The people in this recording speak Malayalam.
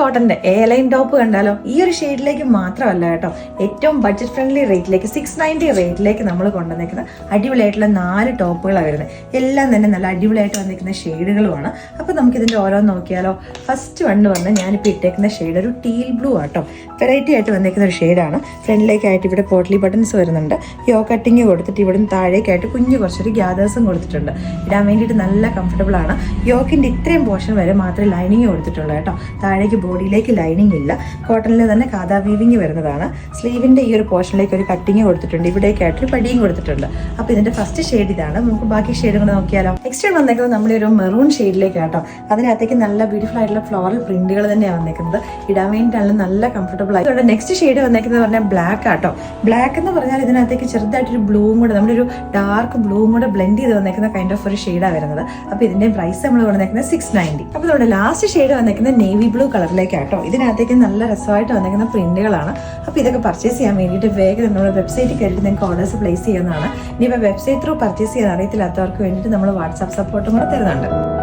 കോട്ടന്റെ എ ലൈൻ ടോപ്പ് കണ്ടാലോ? ഈ ഒരു ഷെയ്ഡിലേക്ക് മാത്രമല്ല കേട്ടോ, ഏറ്റവും ബഡ്ജറ്റ് ഫ്രണ്ട്ലി റേറ്റിലേക്ക് 690 റേറ്റിലേക്ക് നമ്മൾ കൊണ്ടുവന്നിരിക്കുന്ന അടിപൊളിയായിട്ടുള്ള 4 ടോപ്പുകളാണ് വരുന്നത്. എല്ലാം തന്നെ നല്ല അടിപൊളിയായിട്ട് വന്നിരിക്കുന്ന ഷെയ്ഡുകളുമാണ്. അപ്പോൾ നമുക്ക് ഇതിന്റെ ഓരോന്ന് നോക്കിയാലോ? ഫസ്റ്റ് വണ്ണ് വന്ന് ഞാനിപ്പോൾ ഇട്ടേക്കുന്ന ഷെയ്ഡ് ഒരു ടീൽ ബ്ലൂ ആട്ടോ, വെറൈറ്റി ആയിട്ട് വന്നിരിക്കുന്ന ഒരു ഷെയ്ഡാണ്. ഫ്രണ്ടിലേക്കായിട്ട് ഇവിടെ പോട്ട്ലി ബട്ടൺസ് വരുന്നുണ്ട്, യോ കട്ടിങ് കൊടുത്തിട്ട് ഇവിടെ താഴേക്കായിട്ട് കുറച്ചൊരു ഗ്യാദേഴ്സും കൊടുത്തിട്ടുണ്ട്. ഇടാൻ വേണ്ടിയിട്ട് നല്ല കംഫർട്ടബിൾ ആണ്. യോക്കിന്റെ ഇത്രയും പോർഷൻ വരെ മാത്രമേ ലൈനിങ് കൊടുത്തിട്ടുള്ളൂ കേട്ടോ, താഴേക്ക് ബോഡിയിലേക്ക് ലൈനിങ് ഇല്ല. കോട്ടണിൽ തന്നെ കാതാ വീവിങ് വരുന്നതാണ്. സ്ലീവിന്റെ ഈ ഒരു പോർഷനിലേക്ക് ഒരു കട്ടിങ് കൊടുത്തിട്ടുണ്ട്, ഇവിടേക്കായിട്ടൊരു പടിയും കൊടുത്തിട്ടുണ്ട്. അപ്പോൾ ഇതിന്റെ ഫസ്റ്റ് ഷെയ്ഡ് ഇതാണ്. നമുക്ക് ബാക്കി ഷെയ്ഡ് കൂടെ നോക്കിയാലോ? നെക്സ്റ്റ് വന്നേക്കുന്നത് നമ്മളൊരു മെറൂൺ ഷെയ്ഡിലേക്ക് കേട്ടോ. അതിനകത്തേക്ക് നല്ല ബ്യൂട്ടിഫുൾ ആയിട്ടുള്ള ഫ്ലോറൽ പ്രിന്റുകൾ തന്നെയാണ് വന്നേക്കുന്നത്. ഇടാൻ വേണ്ടിയിട്ടാണ് നല്ല കംഫർട്ടബിൾ ആയി. ഇവിടെ നെക്സ്റ്റ് ഷെയ്ഡ് വന്നേക്കുന്നത് പറഞ്ഞാൽ ബ്ലാക്ക് ആട്ടോ. ബ്ലാക്ക് എന്ന് പറഞ്ഞാൽ ഇതിനകത്തേക്ക് ചെറുതായിട്ടൊരു ബ്ലൂവും കൂടെ, നമ്മുടെ ഒരു ഡാർക്ക് ബ്ലൂവും കൂടെ ബ്ലെൻഡ് ചെയ്ത് വന്നേക്കുന്ന കൈൻഡ് ഓഫ് ഒരു ഷെയ്ഡാണ് വരുന്നത്. അപ്പോൾ ഇതിന്റെ പ്രൈസ് നമ്മൾ വന്നേക്കുന്നത് 690. അപ്പോൾ നമ്മുടെ ലാസ്റ്റ് ഷെയ്ഡ് വന്നേക്കുന്നത് നേവി ബ്ലൂ കളറിലേക്കാട്ടോ. ഇതിനകത്തേക്ക് നല്ല രസമായിട്ട് വന്നേക്കുന്ന പ്രിന്റുകളാണ്. അപ്പോൾ ഇതൊക്കെ പർച്ചേസ് ചെയ്യാൻ വേണ്ടിയിട്ട് വേഗം നമ്മുടെ വെബ്സൈറ്റിൽ കയറിയിട്ട് നിങ്ങൾക്ക് ഓർഡേഴ്സ് പ്ലേസ് ചെയ്യുന്നതാണ്. ഇനിയിപ്പോൾ വെബ്സൈറ്റ് ത്രൂ പർച്ചേസ് ചെയ്യാൻ അറിയത്തില്ലാത്തവർക്ക് വേണ്ടിയിട്ട് നമ്മൾ വാട്സാപ്പ് സപ്പോർട്ടും കൂടെ തരുന്നുണ്ട്.